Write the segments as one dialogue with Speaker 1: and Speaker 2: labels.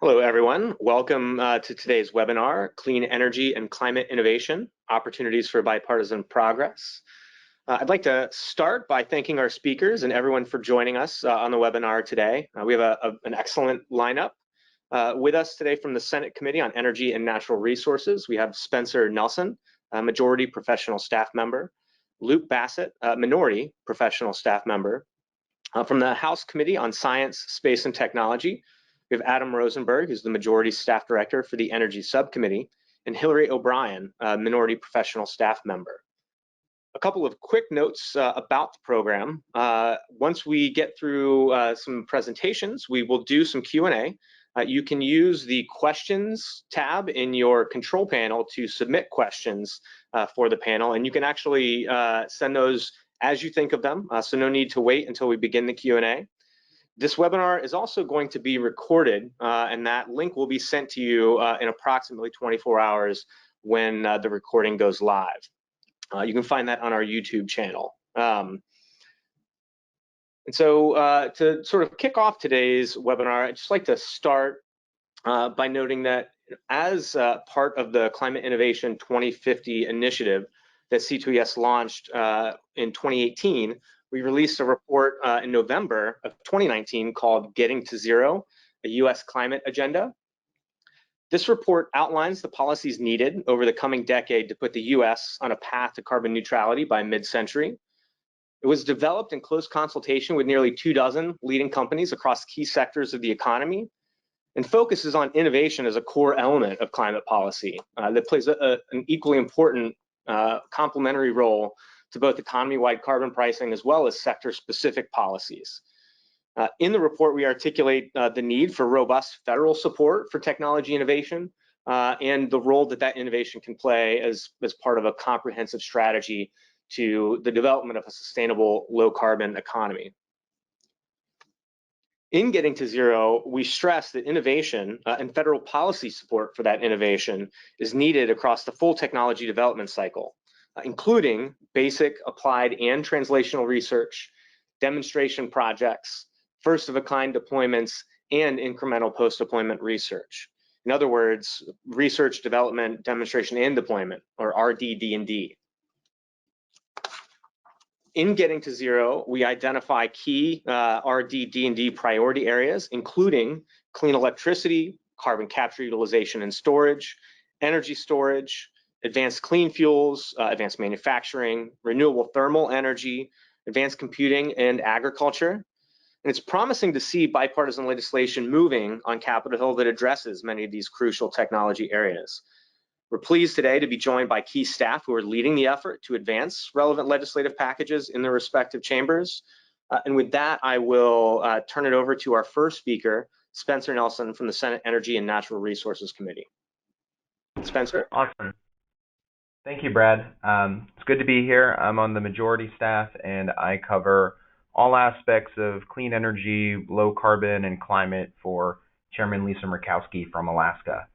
Speaker 1: Hello, everyone. Welcome to today's webinar, Clean Energy and Climate Innovation, Opportunities for Bipartisan Progress. I'd like to start by thanking our speakers and everyone for joining us on the webinar today. We have an excellent lineup. With us today from the Senate Committee on Energy and Natural Resources, we have Spencer Nelson, a Majority Professional Staff Member, Luke Bassett, a Minority Professional Staff Member. From the House Committee on Science, Space, and Technology, we have Adam Rosenberg, who's the Majority Staff Director for the Energy Subcommittee, and Hillary O'Brien, a Minority Professional Staff Member. A couple of quick notes about the program. Once we get through some presentations, we will do some Q&A. You can use the questions tab in your control panel to submit questions for the panel, and you can actually send those as you think of them, so no need to wait until we begin the Q&A. This webinar is also going to be recorded, and that link will be sent to you in approximately 24 hours when the recording goes live. You can find that on our YouTube channel. And so to sort of kick off today's webinar, I'd just like to start by noting that as part of the Climate Innovation 2050 initiative that C2ES launched in 2018, we released a report in November of 2019 called Getting to Zero, a U.S. Climate Agenda. This report outlines the policies needed over the coming decade to put the U.S. on a path to carbon neutrality by mid-century. It was developed in close consultation with nearly 24 leading companies across key sectors of the economy and focuses on innovation as a core element of climate policy that plays an equally important complementary role to both economy-wide carbon pricing as well as sector-specific policies. In the report, we articulate the need for robust federal support for technology innovation and the role that that innovation can play as part of a comprehensive strategy to the development of a sustainable low-carbon economy. In Getting to Zero, we stress that innovation and federal policy support for that innovation is needed across the full technology development cycle, including basic, applied, and translational research, demonstration projects, first-of-a-kind deployments, and incremental post-deployment research. In other words, research, development, demonstration, and deployment, or RDD&D. In Getting to Zero, we identify key RDD&D priority areas, including clean electricity, carbon capture, utilization, and storage, energy storage, advanced clean fuels, advanced manufacturing, renewable thermal energy, advanced computing, and agriculture. And it's promising to see bipartisan legislation moving on Capitol Hill that addresses many of these crucial technology areas. We're pleased today to be joined by key staff who are leading the effort to advance relevant legislative packages in their respective chambers. And with that, I will turn it over to our first speaker, Spencer Nelson from the Senate Energy and Natural Resources Committee. Spencer.
Speaker 2: Awesome. Thank you, Brad. It's good to be here. I'm on the majority staff, and I cover all aspects of clean energy, low carbon, and climate for Chairman Lisa Murkowski from Alaska.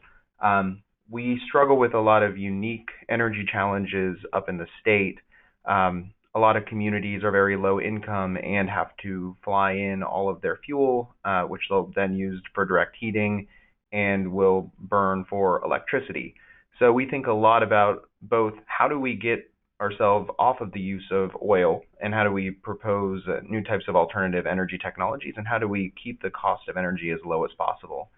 Speaker 2: We struggle with a lot of unique energy challenges up in the state. A lot of communities are very low income and have to fly in all of their fuel, which they'll then use for direct heating and will burn for electricity. So we think a lot about both how do we get ourselves off of the use of oil and how do we propose new types of alternative energy technologies and how do we keep the cost of energy as low as possible.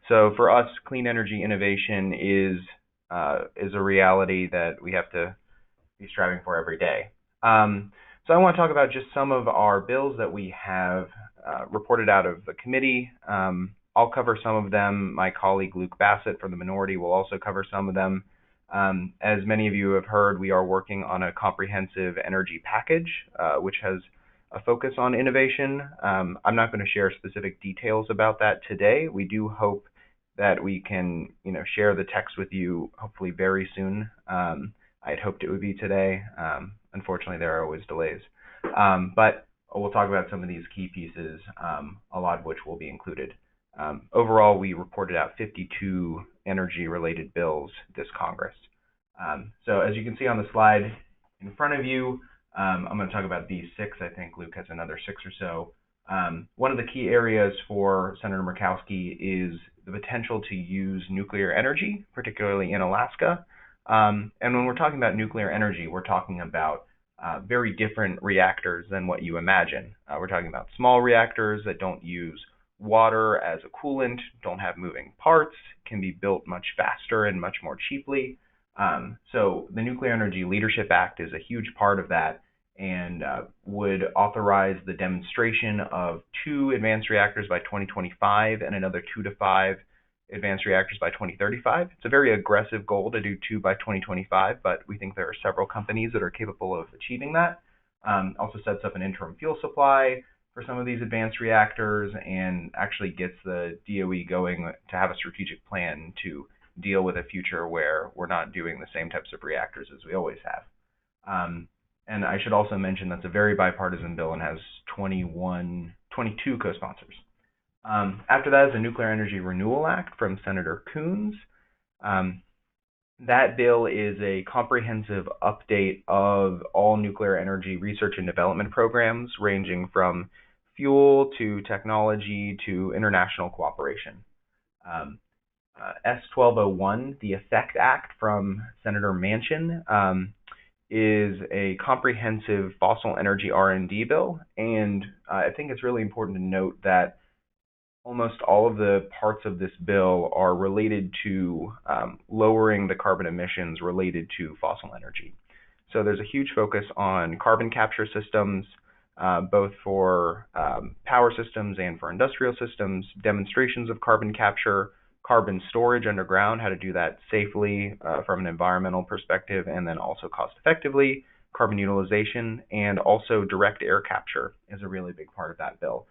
Speaker 2: So for us, clean energy innovation is a reality that we have to be striving for every day. So I want to talk about just some of our bills that we have reported out of the committee. I'll cover some of them. My colleague Luke Bassett from the minority will also cover some of them. As many of you have heard, we are working on a comprehensive energy package, which has a focus on innovation. I'm not going to share specific details about that today. We do hope that we can, share the text with you hopefully very soon. I'd hoped it would be today. Unfortunately, there are always delays. But we'll talk about some of these key pieces, a lot of which will be included. Overall, we reported out 52 energy-related bills this Congress. So as you can see on the slide in front of you, I'm going to talk about these 6. I think Luke has another 6 or so. One of the key areas for Senator Murkowski is the potential to use nuclear energy, particularly in Alaska. And when we're talking about nuclear energy, we're talking about very different reactors than what you imagine. We're talking about small reactors that don't use water as a coolant, don't have moving parts, can be built much faster and much more cheaply. So the Nuclear Energy Leadership Act is a huge part of that, and would authorize the demonstration of 2 advanced reactors by 2025 and another 2 to 5 advanced reactors by 2035. It's a very aggressive goal to do 2 by 2025, but we think there are several companies that are capable of achieving that. Also sets up an interim fuel supply for some of these advanced reactors, and actually gets the DOE going to have a strategic plan to deal with a future where we're not doing the same types of reactors as we always have. And I should also mention that's a very bipartisan bill and has 22 co-sponsors. After that is the Nuclear Energy Renewal Act from Senator Coons. That bill is a comprehensive update of all nuclear energy research and development programs, ranging from fuel to technology to international cooperation. S1201, the EFFECT Act from Senator Manchin, is a comprehensive fossil energy R&D bill, and I think it's really important to note that almost all of the parts of this bill are related to lowering the carbon emissions related to fossil energy. So there's a huge focus on carbon capture systems, both for power systems and for industrial systems, demonstrations of carbon capture, carbon storage underground, how to do that safely from an environmental perspective, and then also cost effectively, carbon utilization, and also direct air capture is a really big part of that bill.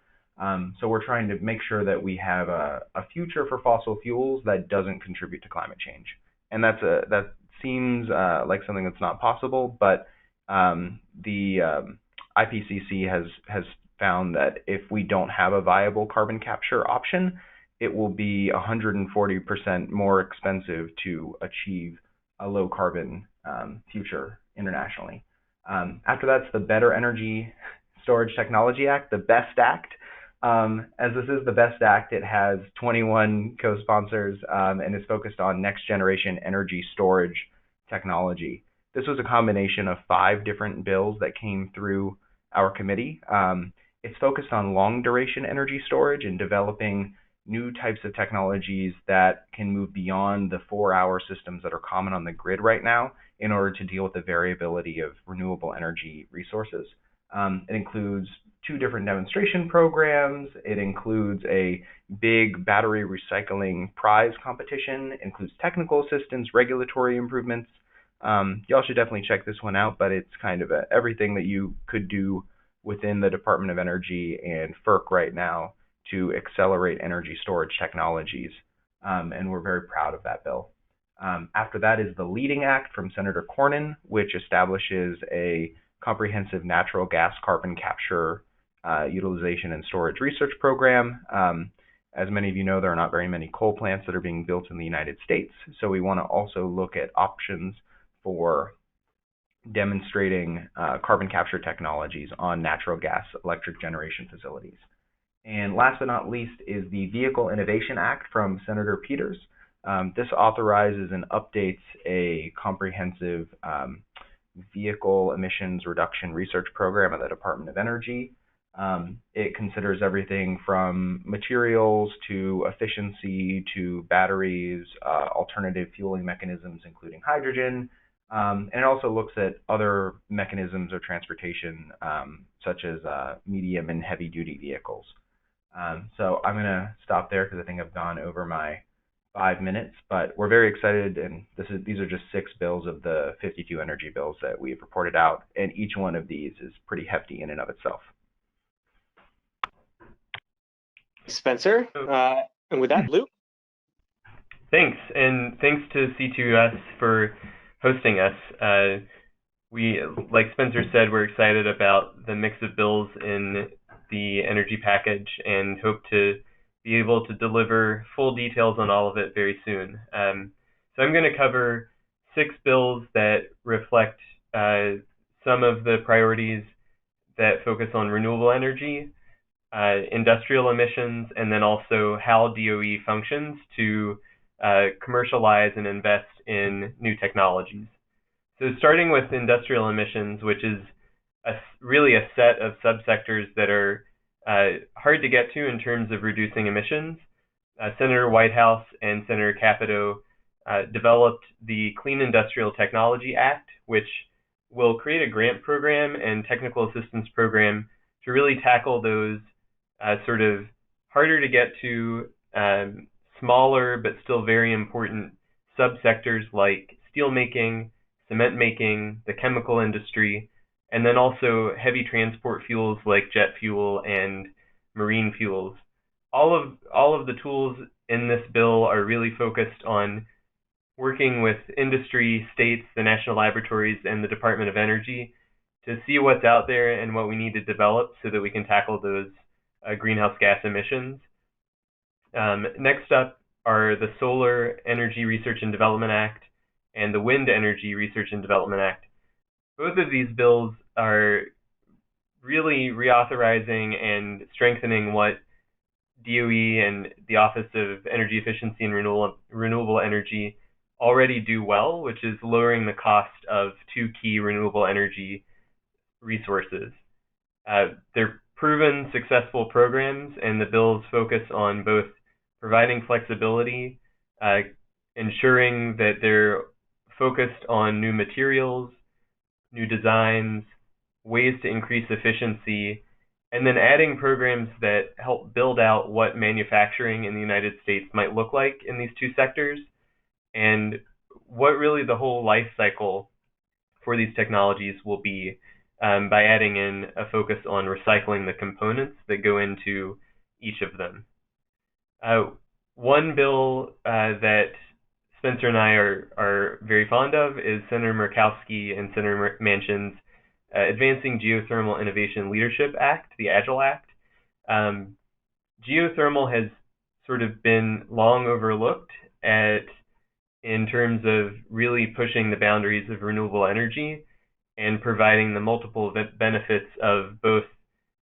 Speaker 2: So we're trying to make sure that we have a future for fossil fuels that doesn't contribute to climate change. And that seems like something that's not possible, but the IPCC has found that if we don't have a viable carbon capture option, it will be 140% more expensive to achieve a low carbon future internationally. After that's the Better Energy Storage Technology Act, the BEST Act. As this is the BEST Act, it has 21 co-sponsors and is focused on next generation energy storage technology. This was a combination of 5 different bills that came through our committee. It's focused on long duration energy storage and developing new types of technologies that can move beyond the 4-hour systems that are common on the grid right now in order to deal with the variability of renewable energy resources. It includes 2 different demonstration programs. It includes a big battery recycling prize competition. It includes technical assistance, regulatory improvements. Y'all should definitely check this one out, but it's kind of everything that you could do within the Department of Energy and FERC right now to accelerate energy storage technologies, and we're very proud of that bill. After that is the Leading Act from Senator Cornyn, which establishes a comprehensive natural gas carbon capture utilization and storage research program. As many of you know, there are not very many coal plants that are being built in the United States, so we want to also look at options for demonstrating carbon capture technologies on natural gas electric generation facilities. And last but not least is the Vehicle Innovation Act from Senator Peters. This authorizes and updates a comprehensive vehicle emissions reduction research program at the Department of Energy. It considers everything from materials to efficiency to batteries, alternative fueling mechanisms, including hydrogen. And it also looks at other mechanisms of transportation, such as medium and heavy duty vehicles. So I'm going to stop there because I think I've gone over my 5 minutes, but we're very excited, and these are just 6 bills of the 52 energy bills that we've reported out, and each one of these is pretty hefty in and of itself.
Speaker 1: Spencer, and with that, Luke.
Speaker 3: Thanks, and thanks to C2S for hosting us. We, like Spencer said, we're excited about the mix of bills in the energy package and hope to be able to deliver full details on all of it very soon. So I'm going to cover 6 bills that reflect some of the priorities that focus on renewable energy, industrial emissions, and then also how DOE functions to commercialize and invest in new technologies. So starting with industrial emissions, which is really a set of subsectors that are hard to get to in terms of reducing emissions, Senator Whitehouse and Senator Capito developed the Clean Industrial Technology Act, which will create a grant program and technical assistance program to really tackle those sort of harder to get to, smaller but still very important subsectors like steel making, cement making, the chemical industry, and then also heavy transport fuels like jet fuel and marine fuels. All of the tools in this bill are really focused on working with industry, states, the national laboratories, and the Department of Energy to see what's out there and what we need to develop so that we can tackle those greenhouse gas emissions. Next up are the Solar Energy Research and Development Act and the Wind Energy Research and Development Act. Both of these bills are really reauthorizing and strengthening what DOE and the Office of Energy Efficiency and Renewable Energy already do well, which is lowering the cost of two key renewable energy resources. They're proven successful programs, and the bills focus on both providing flexibility, ensuring that they're focused on new materials, new designs, ways to increase efficiency, and then adding programs that help build out what manufacturing in the United States might look like in these two sectors, and what really the whole life cycle for these technologies will be, by adding in a focus on recycling the components that go into each of them. One bill that Spencer and I are very fond of is Senator Murkowski and Senator Manchin's Advancing Geothermal Innovation Leadership Act, the AGILE Act. Geothermal has sort of been long overlooked in terms of really pushing the boundaries of renewable energy and providing the multiple benefits of both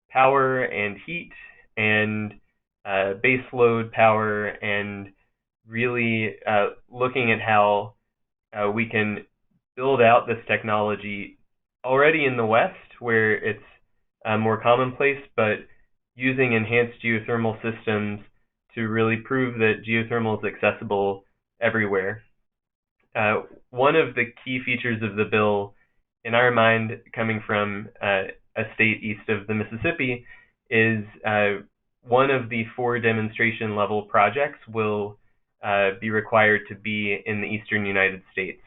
Speaker 3: power and heat and base load power, and really looking at how we can build out this technology already in the West, where it's more commonplace, but using enhanced geothermal systems to really prove that geothermal is accessible everywhere. One of the key features of the bill, in our mind, coming from a state east of the Mississippi, is one of the 4 demonstration level projects will be required to be in the eastern United States.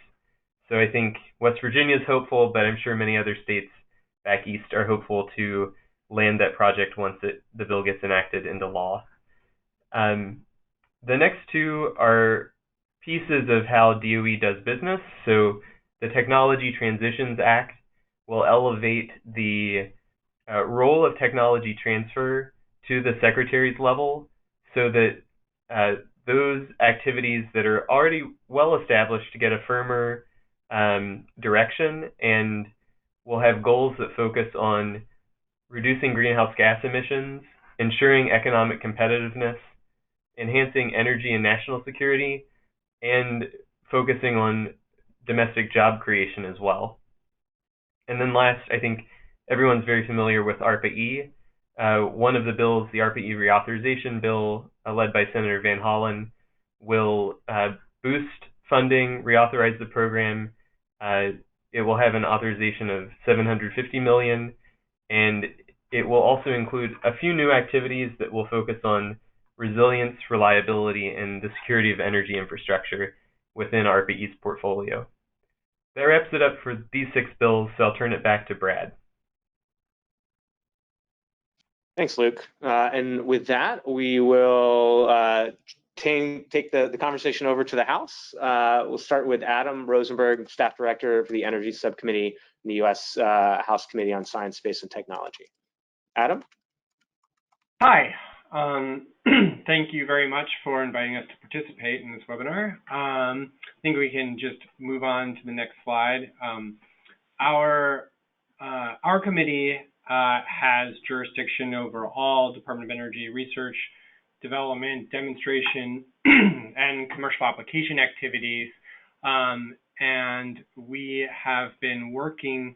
Speaker 3: So I think West Virginia is hopeful, but I'm sure many other states back east are hopeful to land that project once the bill gets enacted into law. The next two are pieces of how DOE does business. So the Technology Transitions Act will elevate the role of technology transfer to the secretary's level, so that those activities that are already well established to get a firmer direction, and will have goals that focus on reducing greenhouse gas emissions, ensuring economic competitiveness, enhancing energy and national security, and focusing on domestic job creation as well. And then last, I think everyone's very familiar with ARPA-E. One of the bills, the ARPA-E reauthorization bill, led by Senator Van Hollen, will boost funding, reauthorize the program. It will have an authorization of $750 million, and it will also include a few new activities that will focus on resilience, reliability, and the security of energy infrastructure within ARPA-E's portfolio. That wraps it up for these 6 bills, so I'll turn it back to Brad.
Speaker 1: Thanks, Luke. And with that, we will take the conversation over to the House. We'll start with Adam Rosenberg, Staff Director for the Energy Subcommittee in the U.S. House Committee on Science, Space, and Technology. Adam?
Speaker 4: Hi. Thank you very much for inviting us to participate in this webinar. I think we can just move on to the next slide. Our committee has jurisdiction over all Department of Energy research, development, demonstration, and commercial application activities. And we have been working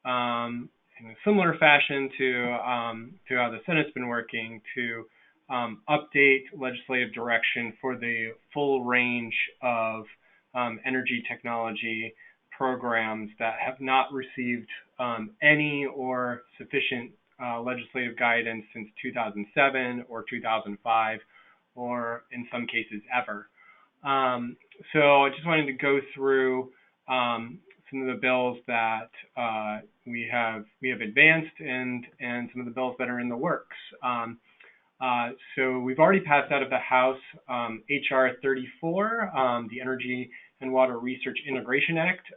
Speaker 4: in a similar fashion to how the Senate's been working to update legislative direction for the full range of energy technology programs that have not received any or sufficient legislative guidance since 2007 or 2005, or in some cases ever. So I just wanted to go through some of the bills that we have advanced and some of the bills that are in the works. So we've already passed out of the House H.R. 34, the Energy and Water Research Integration Act,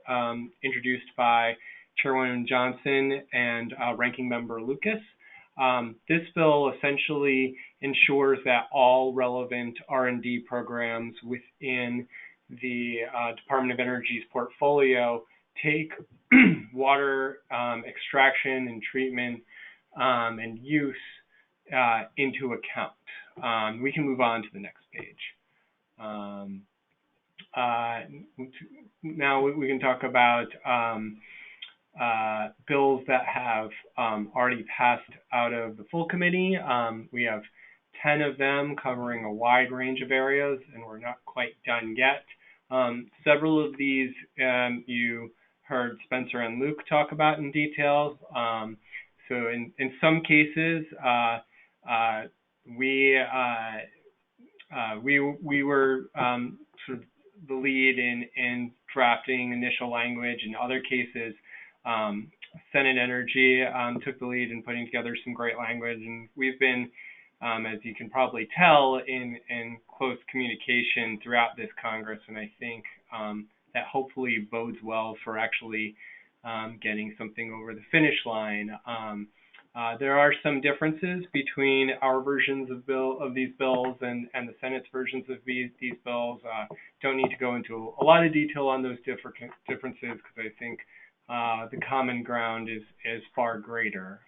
Speaker 4: introduced by Chairwoman Johnson and Ranking Member Lucas. This bill essentially ensures that all relevant R&D programs within the Department of Energy's portfolio take water extraction and treatment and use into account. We can move on to the next page. Now we can talk about bills that have already passed out of the full committee. We have 10 of them covering a wide range of areas, and we're not quite done yet. Several of these you heard Spencer and Luke talk about in detail. So in some cases, we were sort of the lead in drafting initial language. In other cases, Senate Energy took the lead in putting together some great language, and we've been, as you can probably tell, in close communication throughout this Congress, and I think that hopefully bodes well for actually getting something over the finish line. There are some differences between our versions of these bills and the Senate's versions of these bills. Don't need to go into a lot of detail on those differences because I think the common ground is far greater.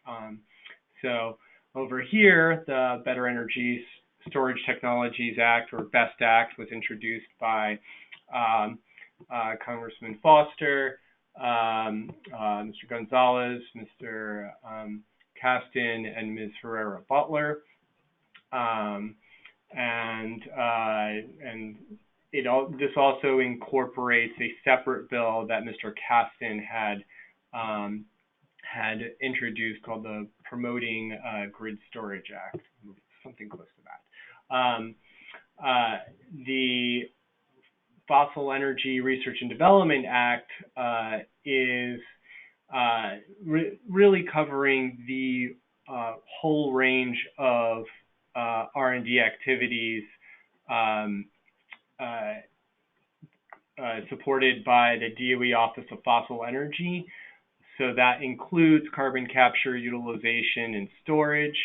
Speaker 4: So over here, the Better Energy Storage Technologies Act, or BEST Act, was introduced by Congressman Foster, Mr. Gonzalez, Mr. Caston, and Ms. Herrera Butler, and this also incorporates a separate bill that Mr. Caston had introduced called the Promoting Grid Storage Act, something close to that. The Fossil Energy Research and Development Act is really covering the whole range of R&D activities supported by the DOE Office of Fossil Energy. So that includes carbon capture, utilization, and storage,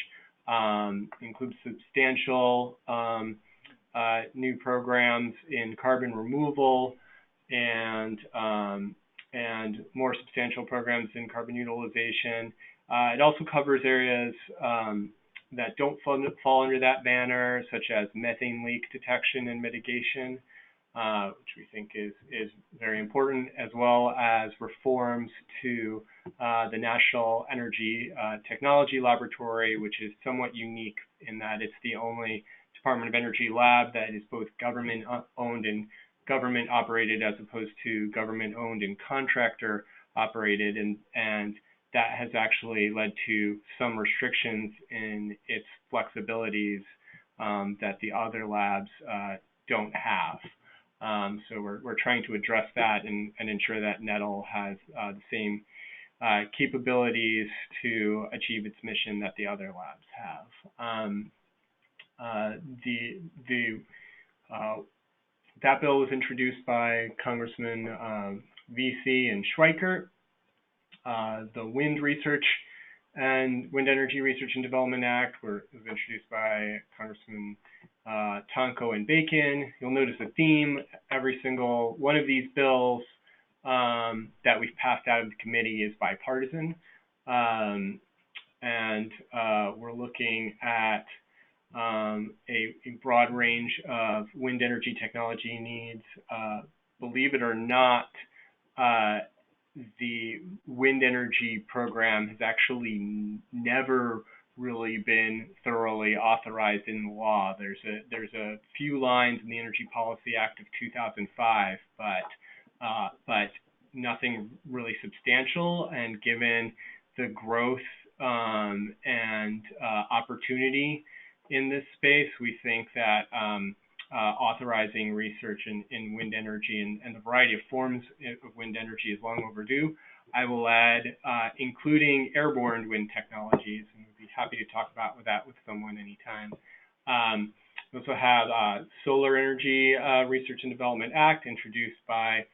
Speaker 4: includes substantial new programs in carbon removal and more substantial programs in carbon utilization. It also covers areas that don't fall under that banner, such as methane leak detection and mitigation, which we think is very important, as well as reforms to the National Energy Technology Laboratory, which is somewhat unique in that it's the only Department of Energy lab that is both government-owned and government-operated, as opposed to government-owned and contractor-operated, and that has actually led to some restrictions in its flexibilities that the other labs don't have. So we're trying to address that and ensure that NETL has the same capabilities to achieve its mission that the other labs have. That bill was introduced by Congressman VC and Schweikert. The Wind Energy Research and Development Act was introduced by Congressman Tonko and Bacon. You'll notice a theme. Every single one of these bills that we've passed out of the committee is bipartisan. and we're looking at a broad range of wind energy technology needs. Believe it or not, the wind energy program has actually never really been thoroughly authorized in law. There's a few lines in the Energy Policy Act of 2005, but nothing really substantial. And given the growth and opportunity in this space, we think that authorizing research in wind energy and the variety of forms of wind energy is long overdue. I will add, including airborne wind technologies, and we'd be happy to talk about that with someone anytime. We also have Solar Energy Research and Development Act, introduced by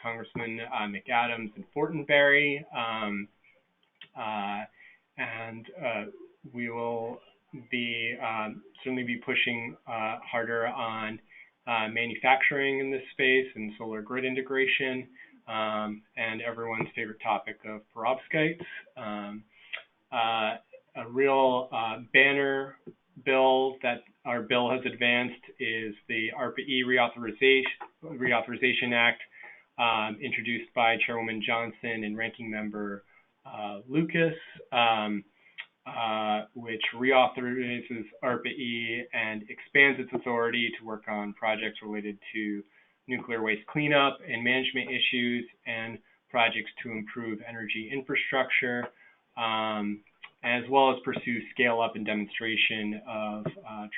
Speaker 4: Congressman McAdams and Fortenberry, and we will be certainly be pushing harder on manufacturing in this space and solar grid integration, and everyone's favorite topic of perovskites. A real banner bill that our bill has advanced is the ARPA-E Reauthorization Act, introduced by Chairwoman Johnson and Ranking Member Lucas, which reauthorizes ARPA-E and expands its authority to work on projects related to nuclear waste cleanup and management issues, and projects to improve energy infrastructure, as well as pursue scale up and demonstration of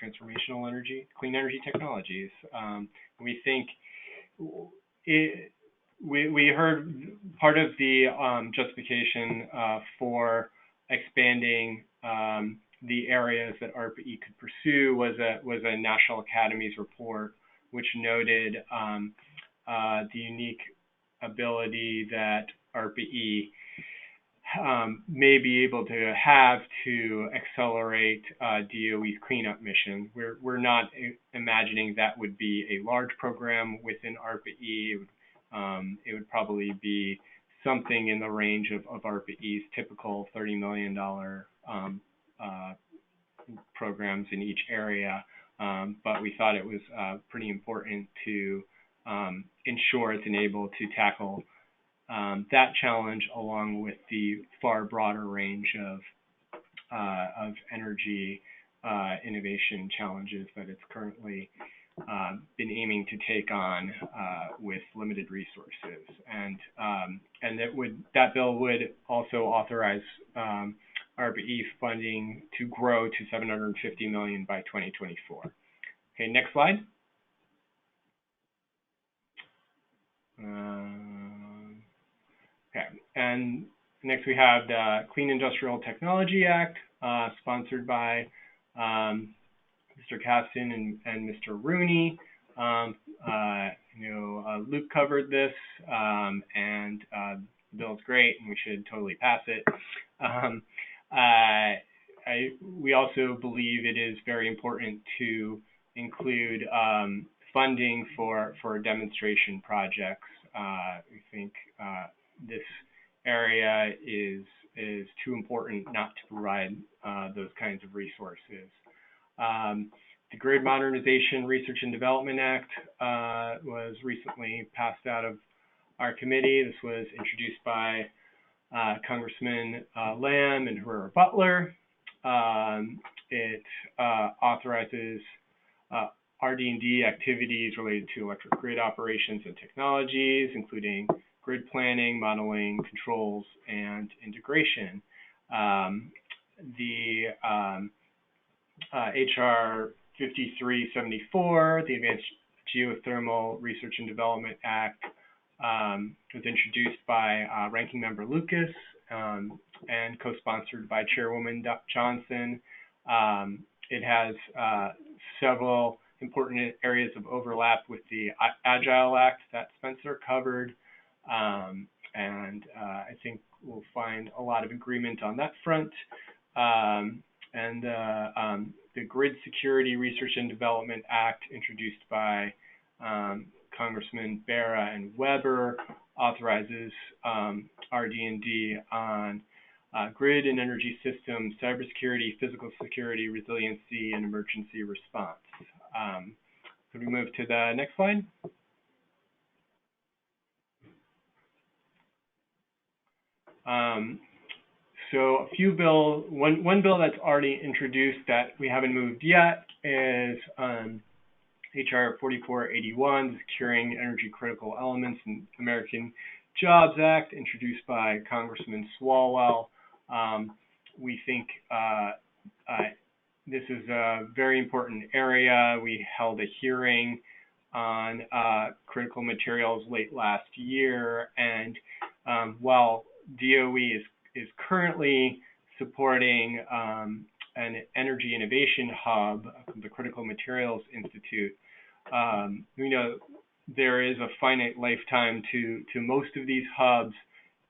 Speaker 4: transformational clean energy technologies. We think we heard part of the justification for expanding the areas that ARPA-E could pursue was a National Academies report, which noted the unique ability that ARPA-E may be able to have to accelerate DOE's cleanup mission. We're not imagining that would be a large program within ARPA-E. It would probably be something in the range of ARPA-E's typical $30 million programs in each area, but we thought it was pretty important to ensure it's enabled to tackle that challenge, along with the far broader range of energy innovation challenges that it's currently been aiming to take on with limited resources. And that bill would also authorize ARPA-E funding to grow to $750 million by 2024. Okay, next slide. Okay, and next we have the Clean Industrial Technology Act, sponsored by Mr. Caston and Mr. Rooney. Luke covered this, and the bill is great, and we should totally pass it. We also believe it is very important to include funding for demonstration projects. We think this area is too important not to provide those kinds of resources. The Grid Modernization Research and Development Act was recently passed out of our committee. This was introduced by Congressman Lamb and Herrera Butler. It authorizes RD&D activities related to electric grid operations and technologies, including grid planning, modeling, controls, and integration. The HR 5374, the Advanced Geothermal Research and Development Act, was introduced by Ranking Member Lucas and co-sponsored by Chairwoman Johnson. It has several important areas of overlap with the Agile Act that Spencer covered, and I think we'll find a lot of agreement on that front. And the Grid Security Research and Development Act, introduced by Congressman Barra and Weber, authorizes RD&D on grid and energy systems, cybersecurity, physical security, resiliency, and emergency response. Could we move to the next slide? So one bill that's already introduced that we haven't moved yet is HR 4481, the Securing Energy Critical Elements in American Jobs Act, introduced by Congressman Swalwell. We think this is a very important area. We held a hearing on critical materials late last year, and while DOE is currently supporting an energy innovation hub, the Critical Materials Institute, we know there is a finite lifetime to most of these hubs,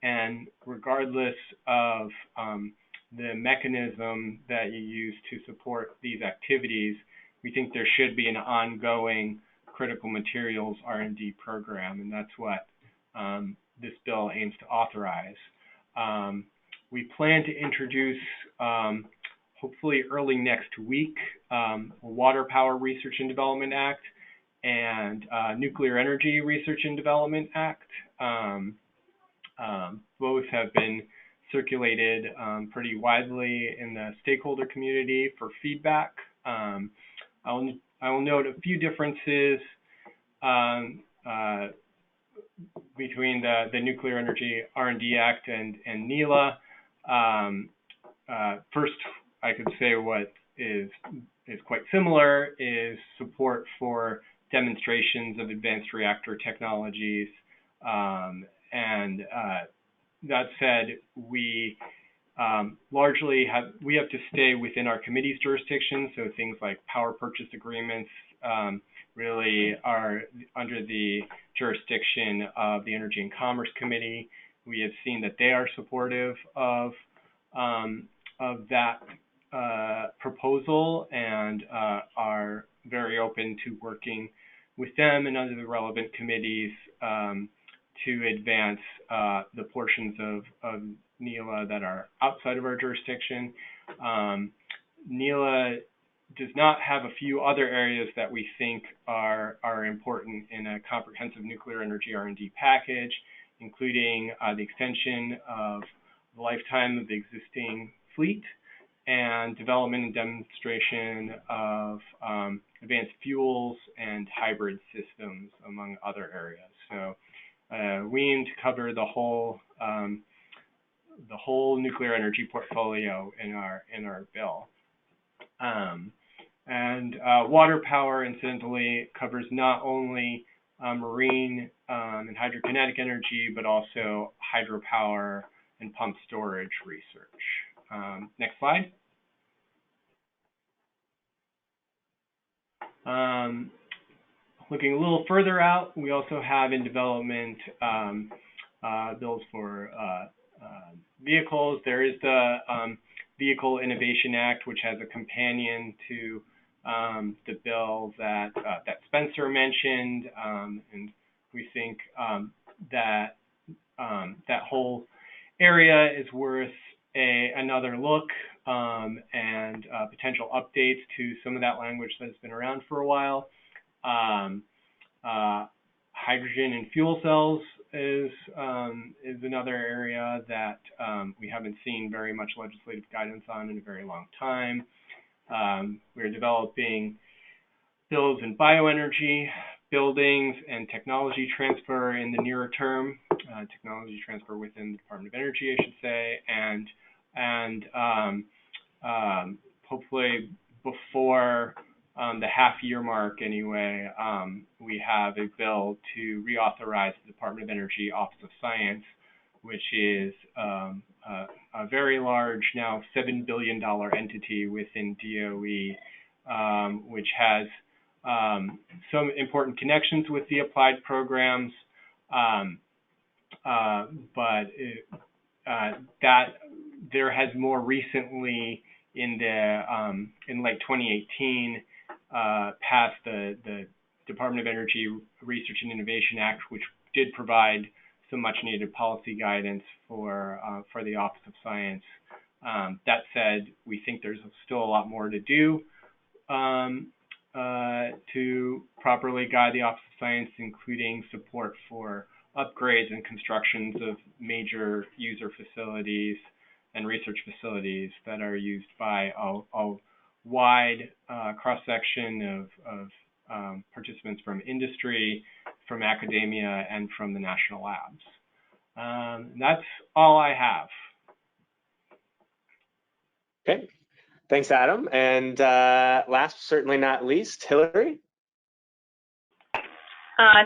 Speaker 4: and regardless of the mechanism that you use to support these activities, we think there should be an ongoing critical materials R&D program, and that's what this bill aims to authorize. We plan to introduce, hopefully early next week, Water Power Research and Development Act and Nuclear Energy Research and Development Act. Both have been circulated pretty widely in the stakeholder community for feedback. I will note a few differences between the Nuclear Energy R&D Act and NELA. First, I could say what is quite similar is support for demonstrations of advanced reactor technologies. That said, we largely have to stay within our committee's jurisdiction, so things like power purchase agreements really are under the jurisdiction of the Energy and Commerce Committee. We have seen that they are supportive of that proposal and are very open to working with them and other relevant committees to advance the portions of NELA that are outside of our jurisdiction. NELA does not have a few other areas that we think are important in a comprehensive nuclear energy R&D package, including the extension of the lifetime of the existing fleet and development and demonstration of advanced fuels and hybrid systems, among other areas. So we aim to cover the whole nuclear energy portfolio in our bill. Water power, incidentally, covers not only marine and hydrokinetic energy, but also hydropower and pump storage research. Next slide. Looking a little further out, we also have in development bills for vehicles. There is the Vehicle Innovation Act, which has a companion to the bill that Spencer mentioned, and we think that that whole area is worth another look and potential updates to some of that language that's been around for a while. Hydrogen and fuel cells is another area that we haven't seen very much legislative guidance on in a very long time. We're developing bills in bioenergy, buildings, and technology transfer in the nearer term, technology transfer within the Department of Energy, I should say, and hopefully before the half-year mark anyway, we have a bill to reauthorize the Department of Energy Office of Science, which is a very large, now $7 billion entity within DOE, which has some important connections with the applied programs, but that there has more recently in late 2018 passed the Department of Energy Research and Innovation Act, which did provide some much needed policy guidance for the Office of Science. That said, we think there's still a lot more to do to properly guide the Office of Science, including support for upgrades and constructions of major user facilities and research facilities that are used by a wide cross-section of participants from industry, from academia, and from the national labs. That's all I have.
Speaker 1: Okay, thanks, Adam. And last but certainly not least, Hillary.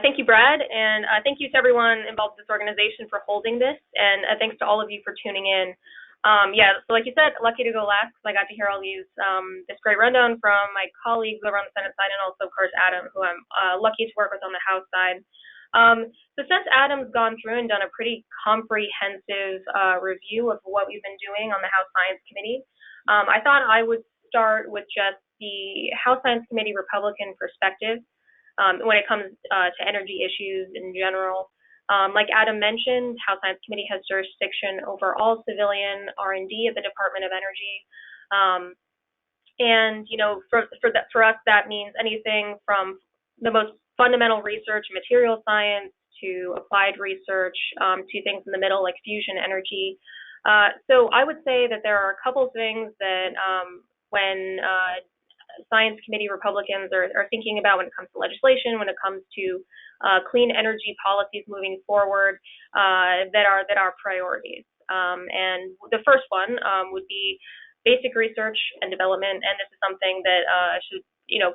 Speaker 5: Thank you, Brad, and thank you to everyone involved in this organization for holding this, and thanks to all of you for tuning in. Yeah, so like you said, lucky to go last because I got to hear all these this great rundown from my colleagues over on the Senate side, and also, of course, Adam, who I'm lucky to work with on the House side. So since Adam's gone through and done a pretty comprehensive review of what we've been doing on the House Science Committee, I thought I would start with just the House Science Committee Republican perspective when it comes to energy issues in general. Like Adam mentioned, House Science Committee has jurisdiction over all civilian R&D at the Department of Energy. And, you know, for us, that means anything from the most fundamental research, material science, to applied research, to things in the middle like fusion energy. So I would say that there are a couple of things that when Science Committee Republicans are thinking about when it comes to legislation, when it comes to clean energy policies moving forward, that are priorities. And the first one would be basic research and development, and this is something that should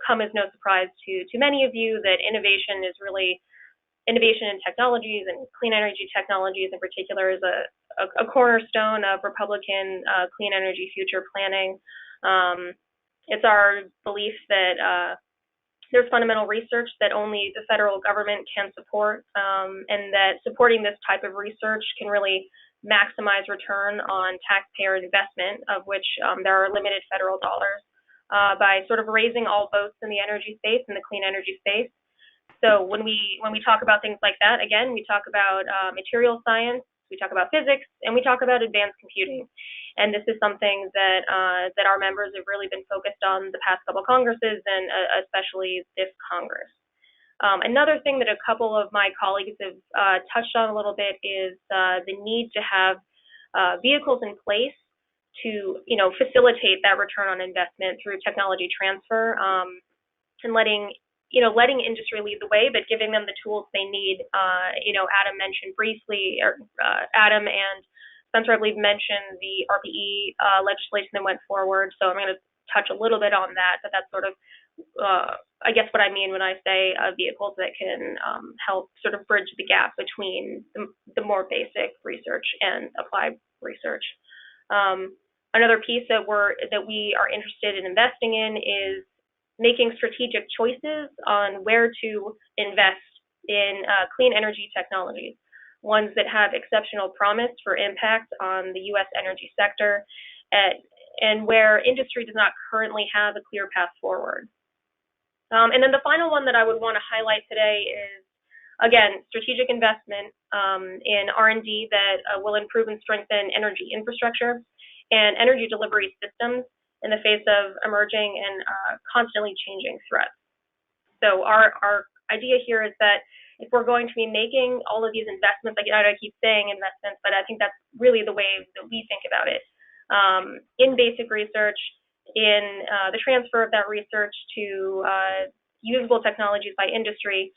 Speaker 5: come as no surprise to many of you, that innovation in technologies and clean energy technologies in particular is a cornerstone of Republican clean energy future planning. It's our belief that there's fundamental research that only the federal government can support, and that supporting this type of research can really maximize return on taxpayer investment, of which there are limited federal dollars, by sort of raising all boats in the energy space, in the clean energy space. So when we talk about things like that, again, we talk about material science, we talk about physics, and we talk about advanced computing. And this is something that that our members have really been focused on the past couple Congresses, and especially this Congress. Another thing that a couple of my colleagues have touched on a little bit is the need to have vehicles in place to facilitate that return on investment through technology transfer, and letting industry lead the way, but giving them the tools they need. Adam mentioned briefly, or Adam and Spencer, I believe, mentioned the RPE legislation that went forward. So I'm going to touch a little bit on that, but that's sort of, I guess, what I mean when I say vehicles that can help sort of bridge the gap between the more basic research and applied research. Another piece that we are interested in investing in is making strategic choices on where to invest in clean energy technologies, ones that have exceptional promise for impact on the U.S. energy sector, and where industry does not currently have a clear path forward. And then the final one that I would want to highlight today is, again, strategic investment in R&D that will improve and strengthen energy infrastructure and energy delivery systems in the face of emerging and constantly changing threats. So our idea here is that if we're going to be making all of these investments, like I keep saying investments, but I think that's really the way that we think about it, in basic research, in the transfer of that research to usable technologies by industry,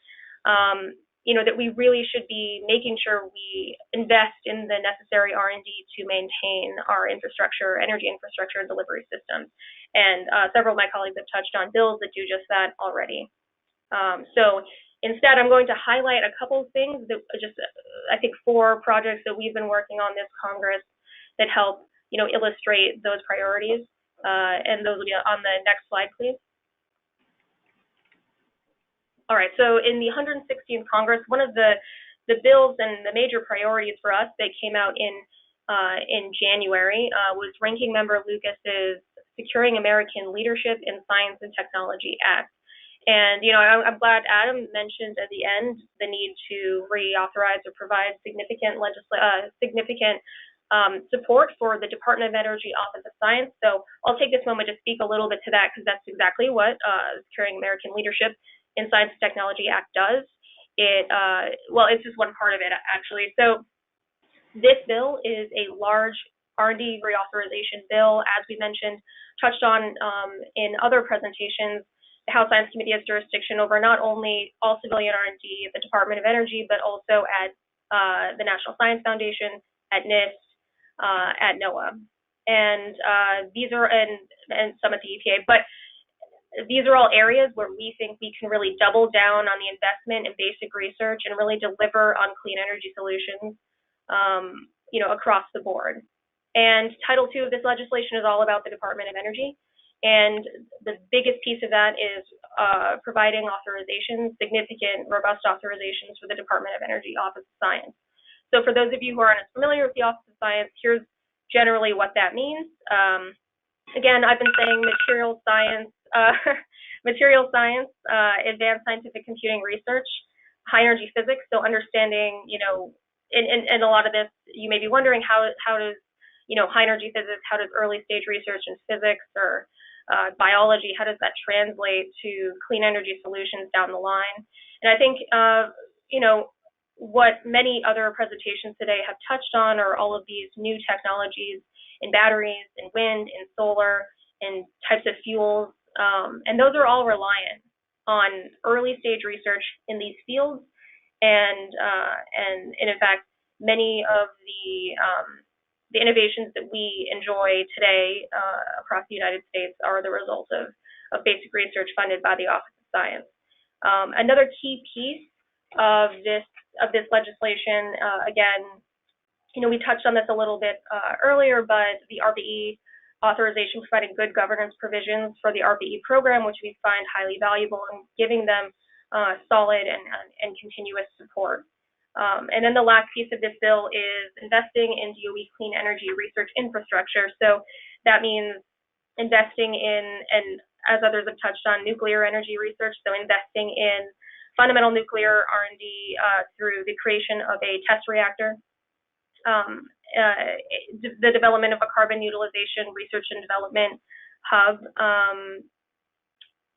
Speaker 5: that we really should be making sure we invest in the necessary R&D to maintain our infrastructure, energy infrastructure and delivery systems. And several of my colleagues have touched on bills that do just that already. So instead, I'm going to highlight a couple of things that I think 4 projects that we've been working on this Congress that help, illustrate those priorities. And those will be on the next slide, please. All right, so in the 116th Congress, one of the bills and the major priorities for us that came out in January was Ranking Member Lucas's Securing American Leadership in Science and Technology Act. And, I'm glad Adam mentioned at the end the need to reauthorize or provide significant support for the Department of Energy Office of Science. So I'll take this moment to speak a little bit to that, because that's exactly what the Securing American Leadership in Science and Technology Act does. It's just one part of it, actually. So this bill is a large R&D reauthorization bill, as we mentioned, touched on in other presentations. The House Science Committee has jurisdiction over not only all civilian R&D at the Department of Energy, but also at the National Science Foundation, at NIST, at NOAA, and these are and some at the EPA. But these are all areas where we think we can really double down on the investment in basic research and really deliver on clean energy solutions, across the board. And Title II of this legislation is all about the Department of Energy. And the biggest piece of that is providing authorizations, significant, robust authorizations for the Department of Energy Office of Science. So for those of you who aren't as familiar with the Office of Science, here's generally what that means. Again, I've been saying material science, advanced scientific computing research, high energy physics. So understanding, in a lot of this, you may be wondering how does high energy physics, how does early stage research in physics or biology, how does that translate to clean energy solutions down the line? And I think, what many other presentations today have touched on are all of these new technologies in batteries, in wind, in solar, in types of fuels, and those are all reliant on early stage research in these fields. And in fact, many of the innovations that we enjoy today across the United States are the result of basic research funded by the Office of Science. Another key piece of this legislation, again, we touched on this a little bit earlier, but the RBE authorization providing good governance provisions for the RBE program, which we find highly valuable, and giving them solid and continuous support. And then the last piece of this bill is investing in DOE clean energy research infrastructure. So that means investing in, and as others have touched on, nuclear energy research. So investing in fundamental nuclear R&D through the creation of a test reactor, the development of a carbon utilization research and development hub,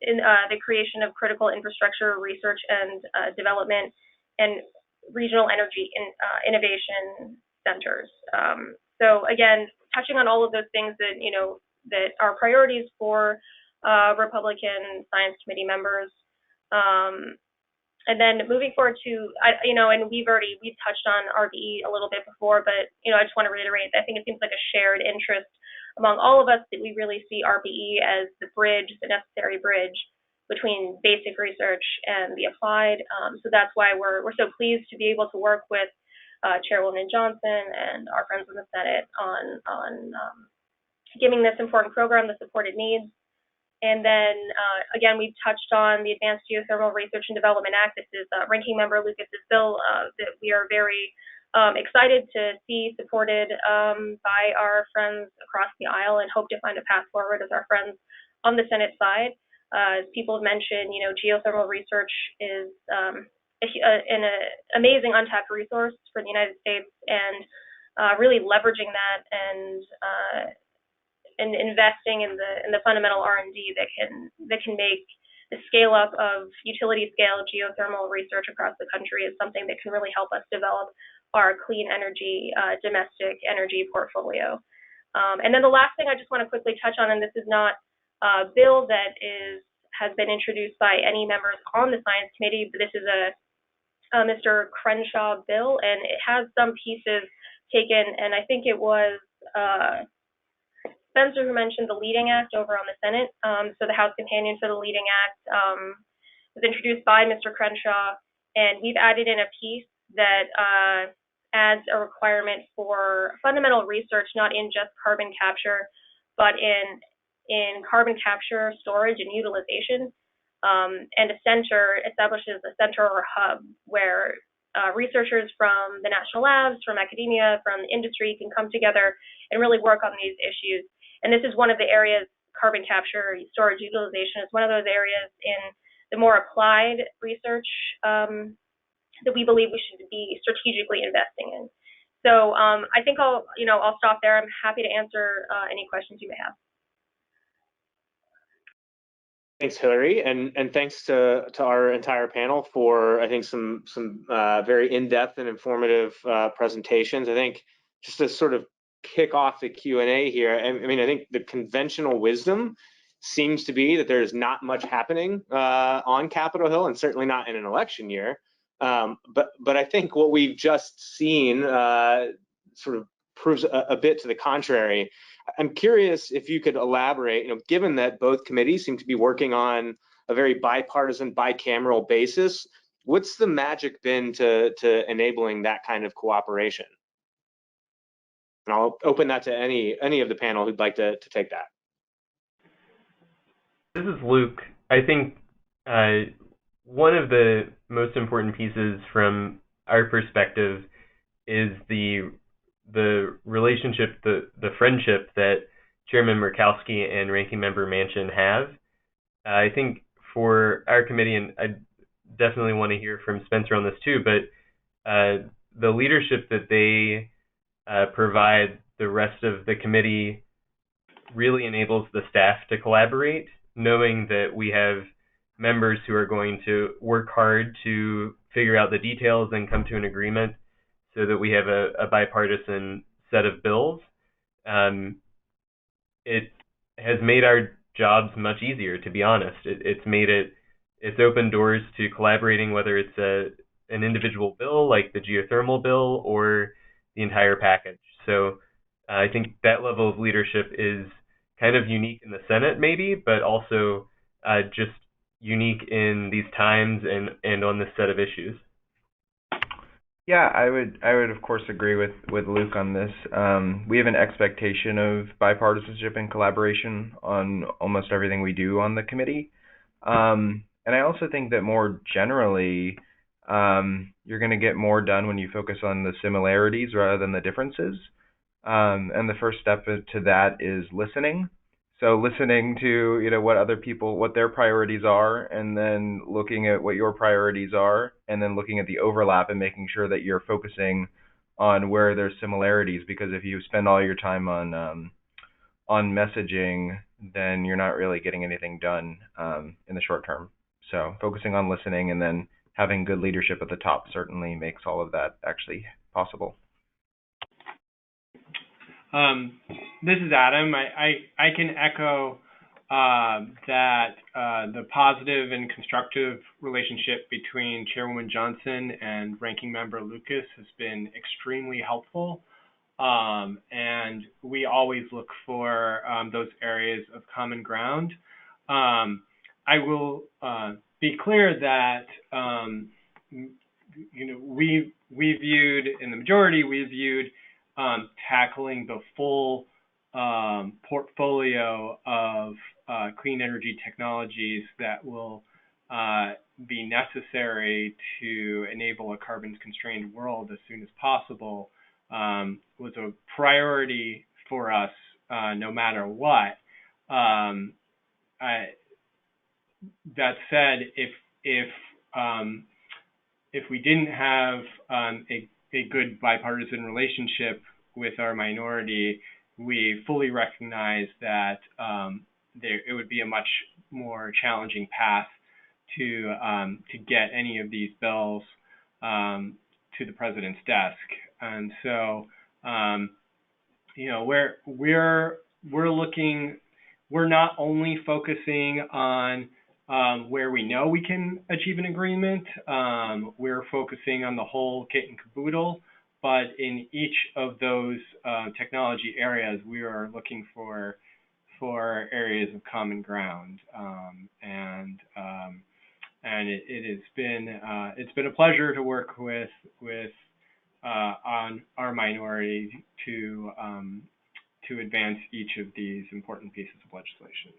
Speaker 5: in the creation of critical infrastructure research and development, and regional energy innovation centers. So again, touching on all of those things that that are priorities for Republican Science Committee members. And then moving forward to, and we've touched on RBE a little bit before, but I just want to reiterate that I think it seems like a shared interest among all of us that we really see RBE as the bridge, the necessary bridge between basic research and the applied. So that's why we're so pleased to be able to work with Chairwoman Johnson and our friends in the Senate on giving this important program the support it needs. And then, again, we've touched on the Advanced Geothermal Research and Development Act. This is Ranking Member Lucas's bill that we are very excited to see supported by our friends across the aisle, and hope to find a path forward with our friends on the Senate side. As people have mentioned, geothermal research is an amazing untapped resource for the United States, and really leveraging that and investing in the fundamental R&D that can make the scale up of utility scale geothermal research across the country is something that can really help us develop our clean energy domestic energy portfolio. And then the last thing I just want to quickly touch on, and this is not a bill that has been introduced by any members on the Science Committee, but this is a Mr. Crenshaw bill, and it has some pieces taken, and I think it was Spencer who mentioned the Leading Act over on the Senate. So the House companion for the Leading Act was introduced by Mr. Crenshaw, and we've added in a piece that adds a requirement for fundamental research, not in just carbon capture, but in carbon capture, storage, and utilization. And establishes a center or hub where researchers from the national labs, from academia, from the industry can come together and really work on these issues. And this is one of the areas, carbon capture, storage, utilization is one of those areas in the more applied research that we believe we should be strategically investing in. So I think I'll stop there. I'm happy to answer any questions you may have.
Speaker 1: Thanks, Hillary, and thanks to our entire panel for, I think, some very in-depth and informative presentations. I think just to sort of kick off the Q&A here, I mean, I think the conventional wisdom seems to be that there's not much happening on Capitol Hill, and certainly not in an election year. But I think what we've just seen sort of proves a bit to the contrary. I'm curious if you could elaborate, given that both committees seem to be working on a very bipartisan, bicameral basis, what's the magic been to enabling that kind of cooperation? And I'll open that to any of the panel who'd like to take that.
Speaker 3: This is Luke. I think one of the most important pieces from our perspective is the relationship, the friendship that Chairman Murkowski and Ranking Member Manchin have. I think for our committee, and I definitely want to hear from Spencer on this too, but the leadership that they provide the rest of the committee really enables the staff to collaborate, knowing that we have members who are going to work hard to figure out the details and come to an agreement so that we have a bipartisan set of bills. It has made our jobs much easier, to be honest. It's opened doors to collaborating, whether it's an individual bill like the geothermal bill or the entire package. So I think that level of leadership is kind of unique in the Senate, maybe, but also just unique in these times and on this set of issues.
Speaker 2: Yeah, I would of course agree with Luke on this. We have an expectation of bipartisanship and collaboration on almost everything we do on the committee. And I also think that more generally, you're going to get more done when you focus on the similarities rather than the differences. And the first step to that is listening. So listening to, what their priorities are, and then looking at what your priorities are, and then looking at the overlap and making sure that you're focusing on where there's similarities. Because if you spend all your time on messaging, then you're not really getting anything done in the short term. So focusing on listening and then having good leadership at the top certainly makes all of that actually possible.
Speaker 4: This is Adam. I can echo that the positive and constructive relationship between Chairwoman Johnson and Ranking Member Lucas has been extremely helpful. And we always look for those areas of common ground. I will be clear that we viewed, in the majority, we viewed tackling the full portfolio of clean energy technologies that will be necessary to enable a carbon-constrained world as soon as possible was a priority for us, no matter what. That said, if we didn't have a good bipartisan relationship with our minority, we fully recognize that it would be a much more challenging path to get any of these bills to the president's desk. And so, we're not only focusing on where we know we can achieve an agreement, we're focusing on the whole kit and caboodle, but in each of those technology areas, we are looking for areas of common ground, and it's been a pleasure to work with on our minority to advance each of these important pieces of legislation.